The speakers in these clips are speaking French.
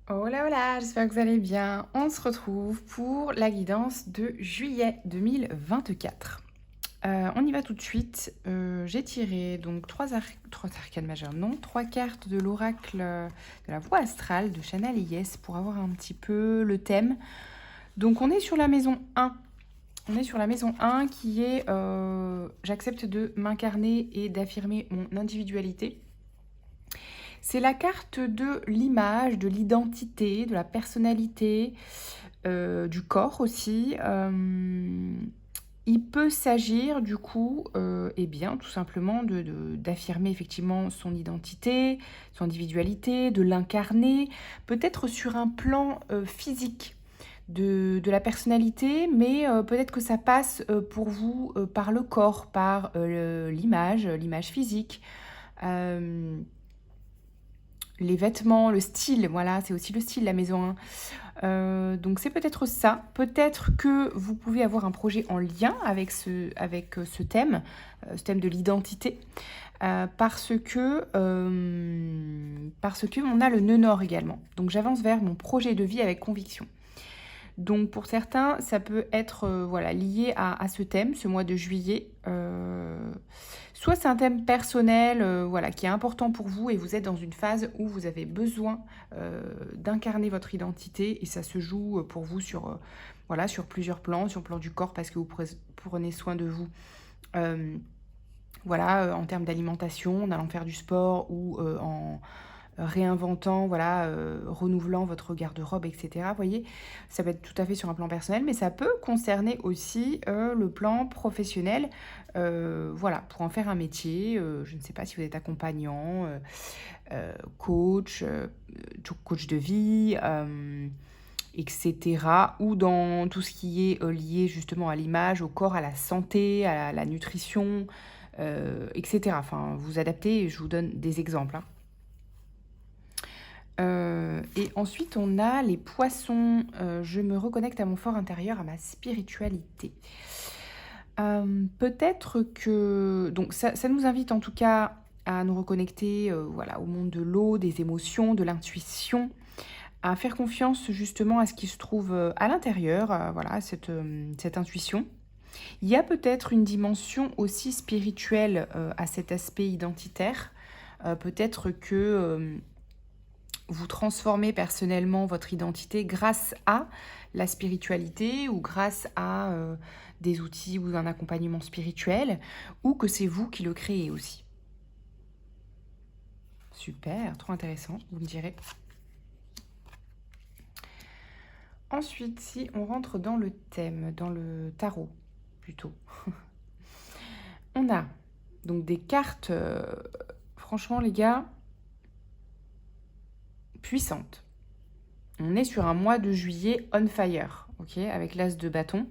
Hola, hola, j'espère que vous allez bien. On se retrouve pour la guidance de juillet 2024. On y va tout de suite. J'ai tiré donc trois arcanes majeures, non, trois cartes de l'oracle de la voie astrale de Chanel Yes pour avoir un petit peu le thème. Donc on est sur la maison 1. On est sur la maison 1 qui est j'accepte de m'incarner et d'affirmer mon individualité. C'est la carte de l'image, de l'identité, de la personnalité, du corps aussi. Il peut s'agir du coup, eh bien, tout simplement d'affirmer effectivement son identité, son individualité, de l'incarner, peut-être sur un plan physique de la personnalité, mais peut-être que ça passe pour vous par le corps, par l'image physique. Euh, les vêtements, le style, voilà, c'est aussi le style, la maison 1. Donc c'est peut-être ça. Peut-être que vous pouvez avoir un projet en lien avec ce thème de l'identité, parce que on a le nœud nord également. Donc j'avance vers mon projet de vie avec conviction. Donc pour certains, ça peut être voilà, lié à ce thème, ce mois de juillet. Soit c'est un thème personnel voilà, qui est important pour vous et vous êtes dans une phase où vous avez besoin d'incarner votre identité et ça se joue pour vous voilà, sur plusieurs plans, sur le plan du corps parce que vous prenez soin de vous. Voilà, en termes d'alimentation, en allant faire du sport ou en réinventant, voilà, renouvelant votre garde-robe, etc. Vous voyez, ça peut être tout à fait sur un plan personnel, mais ça peut concerner aussi le plan professionnel, voilà, pour en faire un métier. Je ne sais pas si vous êtes accompagnant, coach, coach de vie, etc. Ou dans tout ce qui est lié justement à l'image, au corps, à la santé, à la nutrition, etc. Enfin, vous adaptez, je vous donne des exemples, hein. Et ensuite, on a les poissons. Je me reconnecte à mon fort intérieur, à ma spiritualité. Peut-être que... Donc ça nous invite en tout cas à nous reconnecter voilà, au monde de l'eau, des émotions, de l'intuition, à faire confiance justement à ce qui se trouve à l'intérieur, voilà, cette intuition. Il y a peut-être une dimension aussi spirituelle à cet aspect identitaire. Peut-être que vous transformez personnellement votre identité grâce à la spiritualité ou grâce à des outils ou un accompagnement spirituel, ou que c'est vous qui le créez aussi. Super, trop intéressant, vous me direz. Ensuite, si on rentre dans le thème, dans le tarot plutôt, on a donc des cartes, franchement les gars, puissantes. On est sur un mois de juillet on fire, ok, avec l'as de bâton,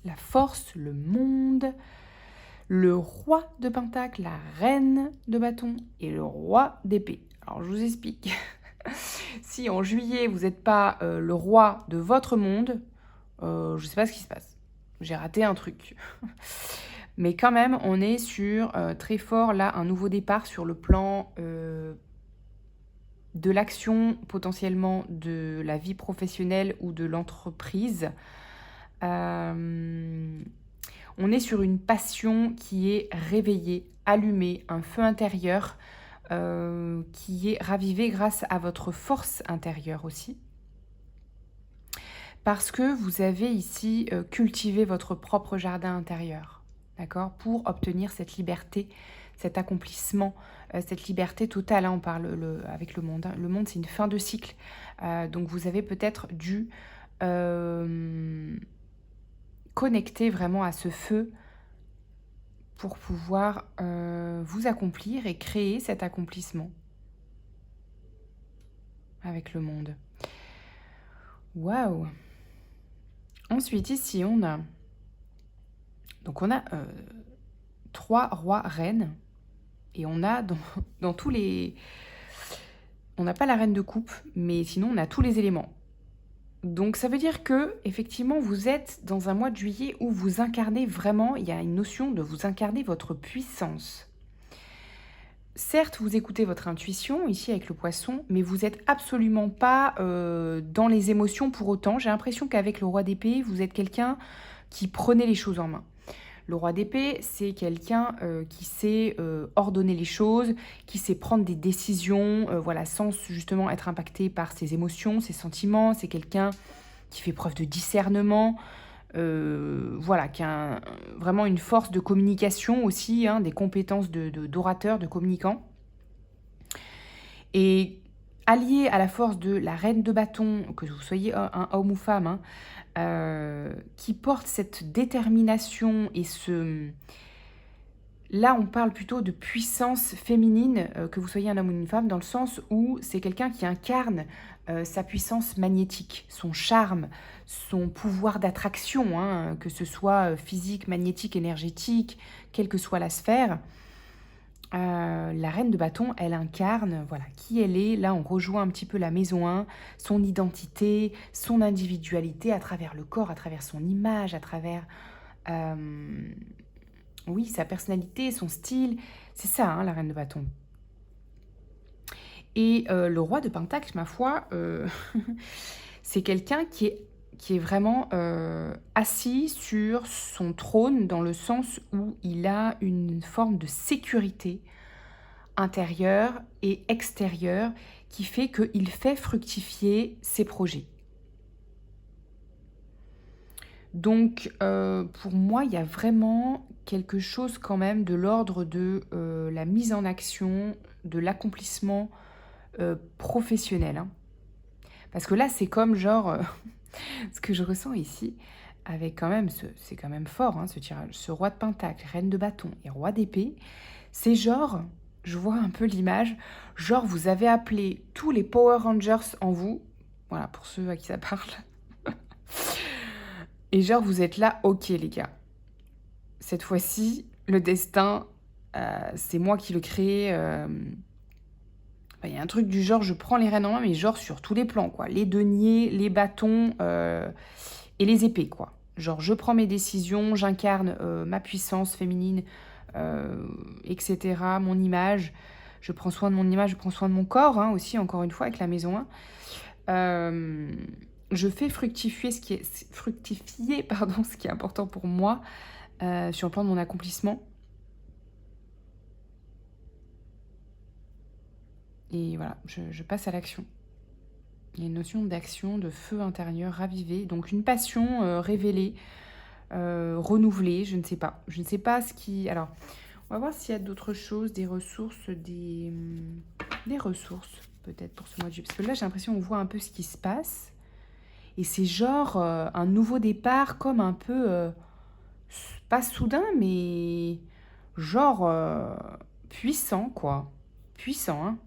la force, le monde, le roi de pentacle, la reine de bâton et le roi d'épée. Alors je vous explique. Si en juillet vous n'êtes pas le roi de votre monde, je ne sais pas ce qui se passe. J'ai raté un truc. Mais quand même, on est sur très fort là un nouveau départ sur le plan de l'action, potentiellement de la vie professionnelle ou de l'entreprise. On est sur une passion qui est réveillée, allumée, un feu intérieur qui est ravivé grâce à votre force intérieure aussi. Parce que vous avez ici cultivé votre propre jardin intérieur, d'accord, pour obtenir cette liberté, cet accomplissement, cette liberté totale, hein, on parle avec le monde. Hein. Le monde, c'est une fin de cycle. Donc vous avez peut-être dû connecter vraiment à ce feu pour pouvoir vous accomplir et créer cet accomplissement avec le monde. Waouh! Ensuite, ici, on a... Donc, on a 3 rois reines. Et on a dans tous les... On n'a pas la reine de coupe, mais sinon, on a tous les éléments. Donc, ça veut dire que, effectivement, vous êtes dans un mois de juillet où vous incarnez vraiment... Il y a une notion de vous incarner votre puissance. certes, vous écoutez votre intuition, ici avec le poisson, mais vous n'êtes absolument pas dans les émotions pour autant. J'ai l'impression qu'avec le roi d'épée, vous êtes quelqu'un qui prenait les choses en main. Le roi d'épée, c'est quelqu'un qui sait ordonner les choses, qui sait prendre des décisions, voilà, sans justement être impacté par ses émotions, ses sentiments. C'est quelqu'un qui fait preuve de discernement, voilà, qui a vraiment une force de communication aussi, hein, des compétences d'orateur, de communicant. Et allié à la force de la reine de bâton, que vous soyez un homme ou femme, hein, qui porte cette détermination et ce... Là, on parle plutôt de puissance féminine, que vous soyez un homme ou une femme, dans le sens où c'est quelqu'un qui incarne sa puissance magnétique, son charme, son pouvoir d'attraction, hein, que ce soit physique, magnétique, énergétique, quelle que soit la sphère. La reine de bâton, elle incarne voilà, qui elle est. Là, on rejoint un petit peu la maison 1, son identité, son individualité à travers le corps, à travers son image, à travers... oui, sa personnalité, son style, c'est ça, hein, la reine de bâton. Et le roi de pentacle, ma foi, c'est quelqu'un qui est vraiment assis sur son trône dans le sens où il a une forme de sécurité intérieure et extérieure qui fait qu'il fait fructifier ses projets. Donc, pour moi, il y a vraiment quelque chose quand même de l'ordre de la mise en action, de l'accomplissement professionnel, hein. Parce que là, c'est comme genre, ce que je ressens ici, avec quand même, c'est quand même fort, hein, ce tirage, ce roi de pentacle, reine de bâton et roi d'épée, c'est genre, je vois un peu l'image, genre vous avez appelé tous les Power Rangers en vous, voilà, pour ceux à qui ça parle, et genre vous êtes là, ok les gars, cette fois-ci, le destin, c'est moi qui le crée. Il y a un truc du genre, je prends les rênes en main, mais genre sur tous les plans, quoi. Les deniers, les bâtons et les épées, quoi. Genre, je prends mes décisions, j'incarne ma puissance féminine, etc., mon image. Je prends soin de mon image, je prends soin de mon corps, hein, aussi, encore une fois, avec la maison 1. Je fais fructifier pardon, ce qui est important pour moi sur le plan de mon accomplissement. Et voilà, je passe à l'action. Il y a une notion d'action, de feu intérieur ravivé, donc une passion révélée, renouvelée, je ne sais pas. Je ne sais pas ce qui... Alors, on va voir s'il y a d'autres choses, des ressources, des ressources peut-être pour ce mois de juillet. Parce que là, j'ai l'impression qu'on voit un peu ce qui se passe. Et c'est genre un nouveau départ, comme un peu, pas soudain, mais genre puissant, quoi. Puissant, hein.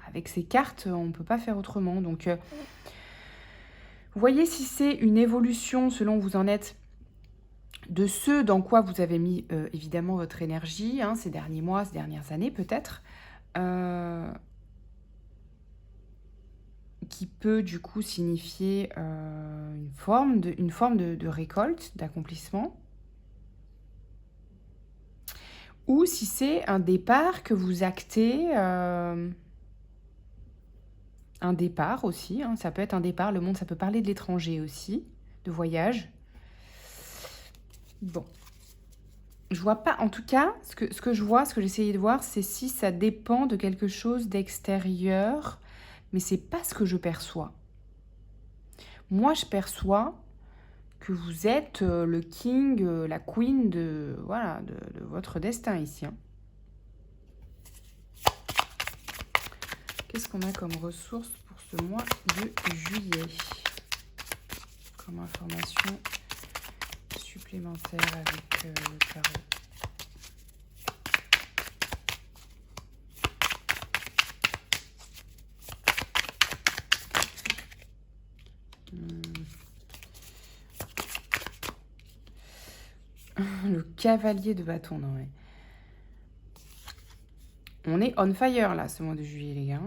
Avec ces cartes, on ne peut pas faire autrement. Donc, voyez si c'est une évolution selon où vous en êtes de ce dans quoi vous avez mis évidemment votre énergie, hein, ces derniers mois, ces dernières années peut-être, qui peut du coup signifier une forme de récolte, d'accomplissement, ou si c'est un départ que vous actez, un départ aussi, hein, ça peut être un départ, le monde, ça peut parler de l'étranger aussi, de voyage. Bon. Je vois pas, en tout cas, ce que je vois, ce que j'essayais de voir, c'est si ça dépend de quelque chose d'extérieur, mais c'est pas ce que je perçois. Moi, je perçois que vous êtes le king, la queen de, voilà, de votre destin ici, hein. Qu'est-ce qu'on a comme ressources pour ce mois de juillet? Comme information supplémentaire avec le tarot. Le cavalier de bâton, non mais... On est on fire là, ce mois de juillet, les gars.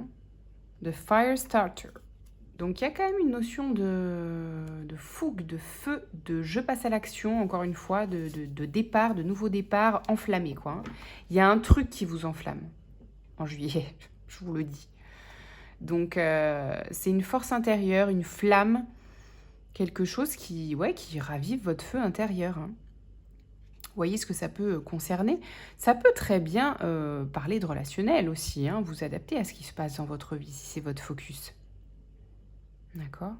The Fire Starter. Donc il y a quand même une notion de fougue, de feu, de je passe à l'action, encore une fois, de départ, de nouveau départ enflammé, quoi. Il y a un truc qui vous enflamme. en juillet, je vous le dis. Donc, c'est une force intérieure, une flamme, quelque chose qui ravive votre feu intérieur, hein. Vous voyez ce que ça peut concerner. Ça peut très bien parler de relationnel aussi, hein, vous adapter à ce qui se passe dans votre vie, si c'est votre focus. D'accord?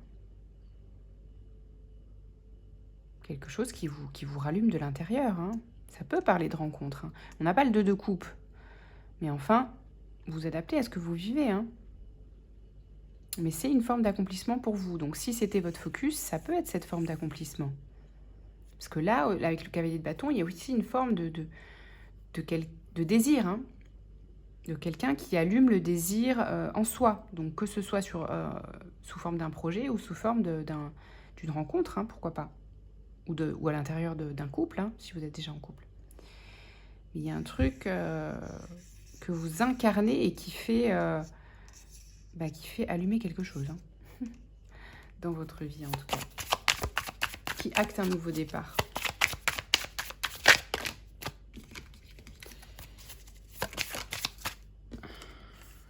Quelque chose qui vous rallume de l'intérieur, hein. Ça peut parler de rencontre, hein. On n'a pas le 2 de coupe, mais enfin, vous adaptez à ce que vous vivez, hein. Mais c'est une forme d'accomplissement pour vous. Donc si c'était votre focus, ça peut être cette forme d'accomplissement. Parce que là, avec le cavalier de bâton, il y a aussi une forme de désir, hein, de quelqu'un qui allume le désir en soi. Donc que ce soit sous forme d'un projet ou sous forme d'une rencontre, hein, pourquoi pas. Ou à l'intérieur d'un couple, hein, si vous êtes déjà en couple. Il y a un truc que vous incarnez et qui fait allumer quelque chose, hein, dans votre vie en tout cas. Qui acte un nouveau départ.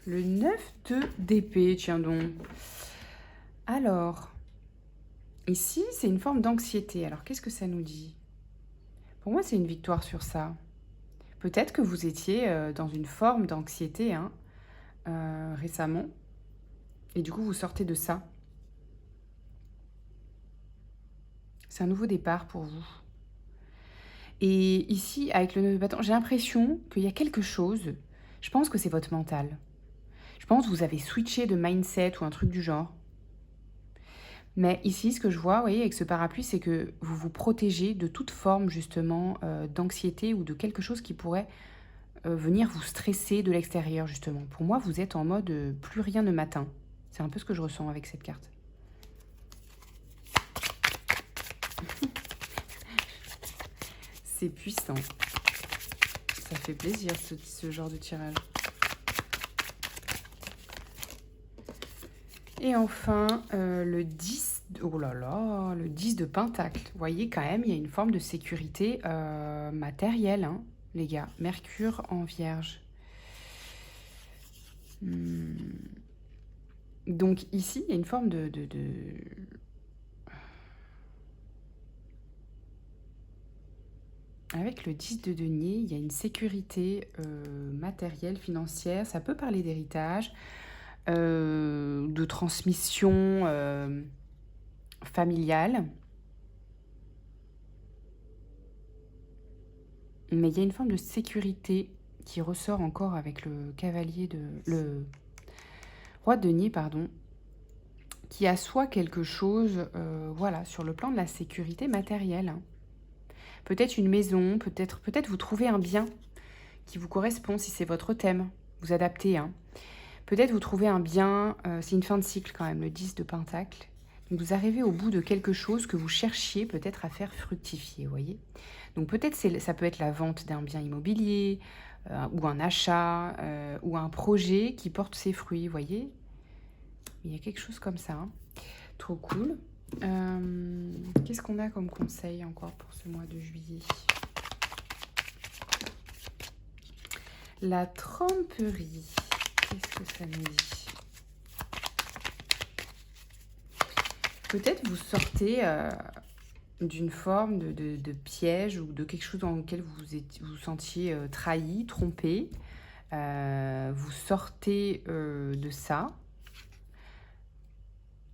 Le 9 d'épée, tiens donc. Alors, ici, c'est une forme d'anxiété. Alors, qu'est-ce que ça nous dit? Pour moi, c'est une victoire sur ça. Peut-être que vous étiez dans une forme d'anxiété, hein, récemment. Et du coup, vous sortez de ça. C'est un nouveau départ pour vous. Et ici, avec le 9 de bâton, j'ai l'impression qu'il y a quelque chose. Je pense que c'est votre mental. Je pense que vous avez switché de mindset ou un truc du genre. Mais ici, ce que je vois, vous voyez, avec ce parapluie, c'est que vous vous protégez de toute forme, justement, d'anxiété ou de quelque chose qui pourrait venir vous stresser de l'extérieur, justement. Pour moi, vous êtes en mode plus rien ne m'atteint. C'est un peu ce que je ressens avec cette carte. C'est puissant. Ça fait plaisir, ce genre de tirage. Et enfin, le 10, oh là là, le 10 de Pentacle. Vous voyez, quand même, il y a une forme de sécurité matérielle, hein, les gars. Mercure en Vierge. Donc ici, il y a une forme Avec le 10 de denier, il y a une sécurité matérielle, financière. Ça peut parler d'héritage, de transmission familiale. Mais il y a une forme de sécurité qui ressort encore avec le le roi de denier, pardon, qui assoit quelque chose, voilà, sur le plan de la sécurité matérielle, hein. Peut-être une maison, peut-être vous trouvez un bien qui vous correspond si c'est votre thème. Vous adaptez, hein. Peut-être vous trouvez un bien, c'est une fin de cycle quand même, le 10 de Pentacle. Donc vous arrivez au bout de quelque chose que vous cherchiez peut-être à faire fructifier, vous voyez. Donc peut-être ça peut être la vente d'un bien immobilier, ou un achat, ou un projet qui porte ses fruits, vous voyez. Il y a quelque chose comme ça, hein. Trop cool. Qu'est-ce qu'on a comme conseil encore pour ce mois de juillet? La tromperie. Qu'est-ce que ça nous dit? Peut-être vous sortez d'une forme de piège ou de quelque chose dans lequel vous sentiez trahi, trompé. Vous sortez de ça.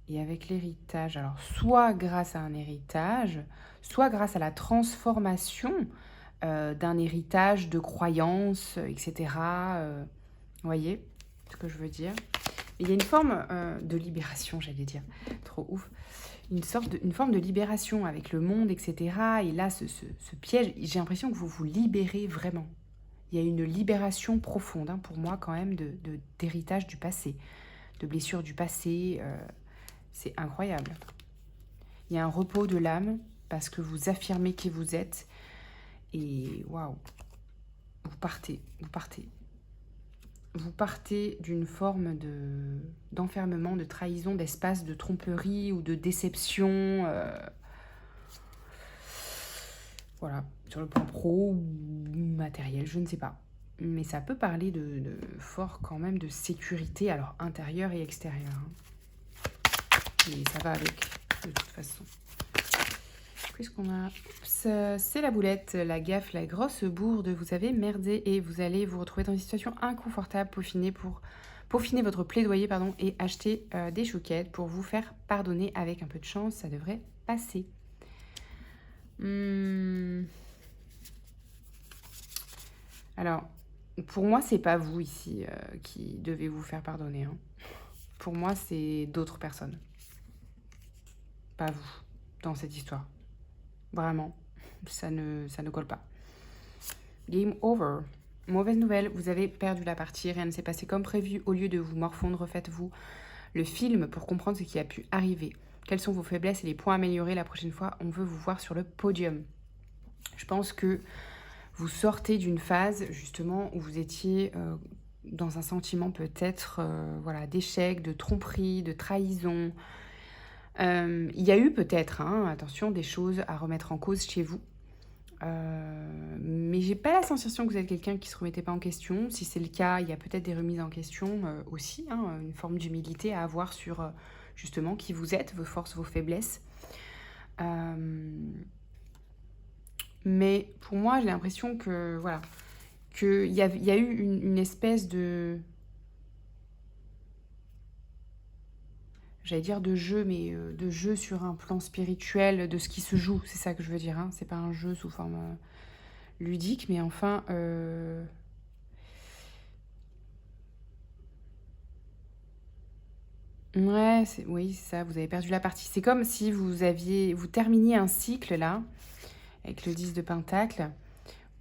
Et avec l'héritage, alors soit grâce à un héritage, soit grâce à la transformation d'un héritage de croyances, etc. Vous voyez ce que je veux dire? Il y a une forme de libération, j'allais dire. Trop ouf. Une forme de libération avec le monde, etc. Et là, ce piège, j'ai l'impression que vous vous libérez vraiment. Il y a une libération profonde, hein, pour moi, quand même, d'héritage du passé, de blessures du passé. C'est incroyable. Il y a un repos de l'âme parce que vous affirmez qui vous êtes. Et waouh, vous partez. Vous partez d'une forme d'enfermement, de trahison, d'espace, de tromperie ou de déception. Voilà, sur le plan pro ou matériel, je ne sais pas. Mais ça peut parler de fort quand même de sécurité, alors intérieure et extérieure. Hein. Et ça va avec, de toute façon. Qu'est-ce qu'on a? C'est la boulette, la gaffe, la grosse bourde. Vous avez merdé et vous allez vous retrouver dans une situation inconfortable, peaufiner votre plaidoyer et acheter des chouquettes pour vous faire pardonner. Avec un peu de chance, ça devrait passer. Alors, pour moi, c'est pas vous ici qui devez vous faire pardonner. Hein. Pour moi, c'est d'autres personnes. Pas vous, dans cette histoire. Vraiment, ça ne colle pas. Game over. Mauvaise nouvelle, vous avez perdu la partie, rien ne s'est passé comme prévu. Au lieu de vous morfondre, refaites-vous le film pour comprendre ce qui a pu arriver. Quelles sont vos faiblesses et les points améliorés la prochaine fois? On veut vous voir sur le podium. Je pense que vous sortez d'une phase justement où vous étiez dans un sentiment peut-être d'échec, de tromperie, de trahison. Il y a eu peut-être, attention, des choses à remettre en cause chez vous. Mais j'ai pas la sensation que vous êtes quelqu'un qui se remettait pas en question. Si c'est le cas, il y a peut-être des remises en question aussi, une forme d'humilité à avoir sur justement qui vous êtes, vos forces, vos faiblesses. Mais pour moi, j'ai l'impression que qu'il y a eu une espèce de, j'allais dire de jeu, mais de jeu sur un plan spirituel, de ce qui se joue, c'est ça que je veux dire. Hein. C'est pas un jeu sous forme ludique, mais enfin, ouais, oui, c'est ça. Vous avez perdu la partie. C'est comme si vous terminiez un cycle là, avec le 10 de Pentacle,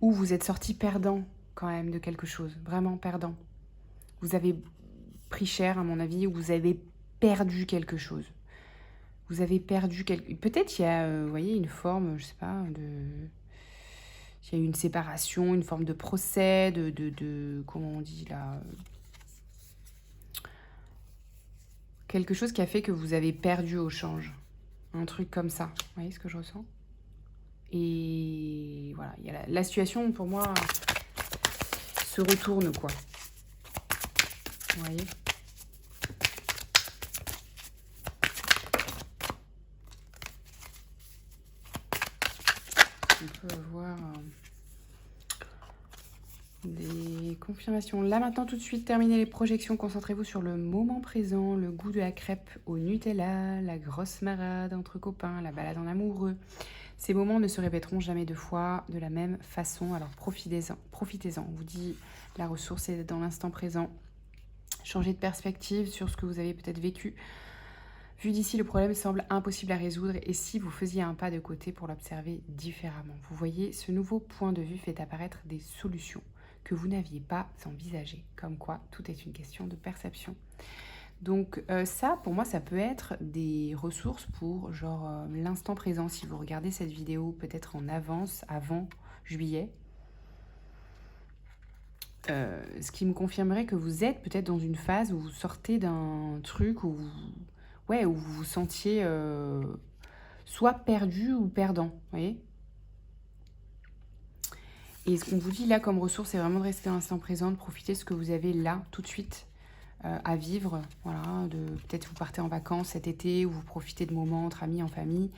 où vous êtes sorti perdant quand même de quelque chose, vraiment perdant. Vous avez pris cher, à mon avis, ou vous avez perdu quelque chose. Vous avez perdu quelque... Peut-être il y a, vous voyez, une forme, je sais pas, il y a eu une séparation, une forme de procès, comment on dit là... Quelque chose qui a fait que vous avez perdu au change. Un truc comme ça. Vous voyez ce que je ressens? Et voilà, il y a la situation, pour moi, se retourne, quoi. Vous voyez? On peut avoir des confirmations. Là, maintenant, tout de suite, terminez les projections. Concentrez-vous sur le moment présent, le goût de la crêpe au Nutella, la grosse marade entre copains, la balade en amoureux. Ces moments ne se répéteront jamais deux fois de la même façon, alors profitez-en. Profitez-en. On vous dit, la ressource est dans l'instant présent. Changez de perspective sur ce que vous avez peut-être vécu. Vu d'ici, le problème semble impossible à résoudre et si vous faisiez un pas de côté pour l'observer différemment. Vous voyez, ce nouveau point de vue fait apparaître des solutions que vous n'aviez pas envisagées. Comme quoi, tout est une question de perception. Donc ça, pour moi, ça peut être des ressources pour genre l'instant présent. Si vous regardez cette vidéo peut-être en avance, avant juillet, ce qui me confirmerait que vous êtes peut-être dans une phase où vous sortez d'un truc où vous vous sentiez soit perdu ou perdant, vous voyez. Et ce qu'on vous dit là comme ressource, c'est vraiment de rester dans l'instant présent, de profiter de ce que vous avez là, tout de suite, à vivre. Voilà, peut-être vous partez en vacances cet été, ou vous profitez de moments entre amis, en famille.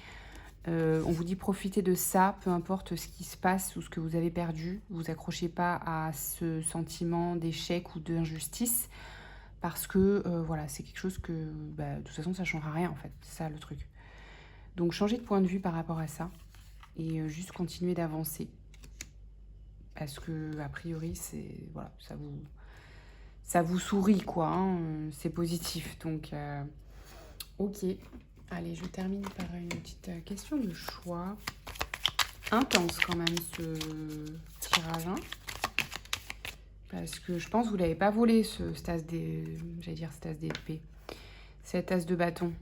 On vous dit profitez de ça, peu importe ce qui se passe ou ce que vous avez perdu. Vous accrochez pas à ce sentiment d'échec ou d'injustice. Parce que, c'est quelque chose que, de toute façon, ça ne changera rien, en fait. C'est ça, le truc. Donc, changez de point de vue par rapport à ça. Et juste continuer d'avancer. Parce que, a priori, c'est... Voilà, ça vous sourit, quoi. Hein, c'est positif. Donc, ok. Allez, je termine par une petite question de choix. Intense, quand même, ce tirage, hein. Parce que je pense que vous ne l'avez pas volé, cet as d'épée. Cet as de bâton.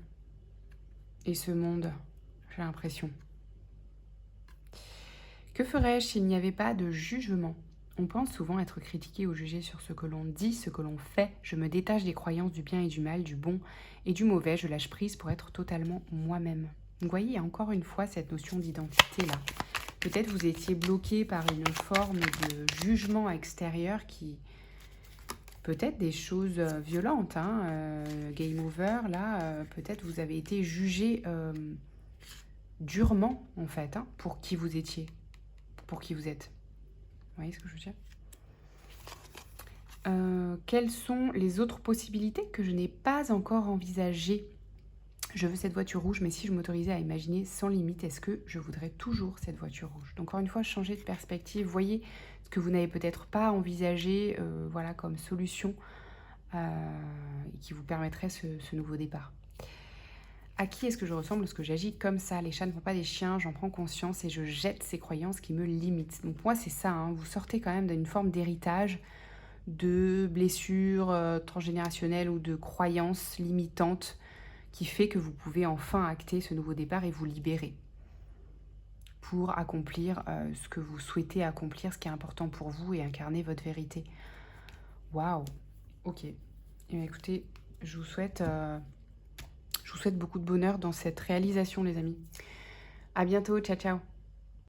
Et ce monde, j'ai l'impression. Que ferais-je s'il n'y avait pas de jugement? On pense souvent être critiqué ou jugé sur ce que l'on dit, ce que l'on fait. Je me détache des croyances du bien et du mal, du bon et du mauvais. Je lâche prise pour être totalement moi-même. Vous voyez, encore une fois, cette notion d'identité-là. Peut-être vous étiez bloqué par une forme de jugement extérieur qui... Peut-être des choses violentes, hein, game over, là, peut-être vous avez été jugé durement, en fait, hein, pour qui vous étiez, pour qui vous êtes. Vous voyez ce que je veux dire? Quelles sont les autres possibilités que je n'ai pas encore envisagées? Je veux cette voiture rouge, mais si je m'autorisais à imaginer sans limite, est-ce que je voudrais toujours cette voiture rouge? Donc, encore une fois, changer de perspective. Voyez ce que vous n'avez peut-être pas envisagé voilà, comme solution et qui vous permettrait ce nouveau départ. À qui est-ce que je ressemble lorsque j'agis comme ça? Les chats ne font pas des chiens, j'en prends conscience et je jette ces croyances qui me limitent. Donc, pour moi, c'est ça. Hein, vous sortez quand même d'une forme d'héritage, de blessures transgénérationnelles ou de croyances limitantes qui fait que vous pouvez enfin acter ce nouveau départ et vous libérer pour accomplir ce que vous souhaitez accomplir, ce qui est important pour vous et incarner votre vérité. Waouh. Ok. Et bien, écoutez, je vous souhaite beaucoup de bonheur dans cette réalisation, les amis. À bientôt. Ciao, ciao.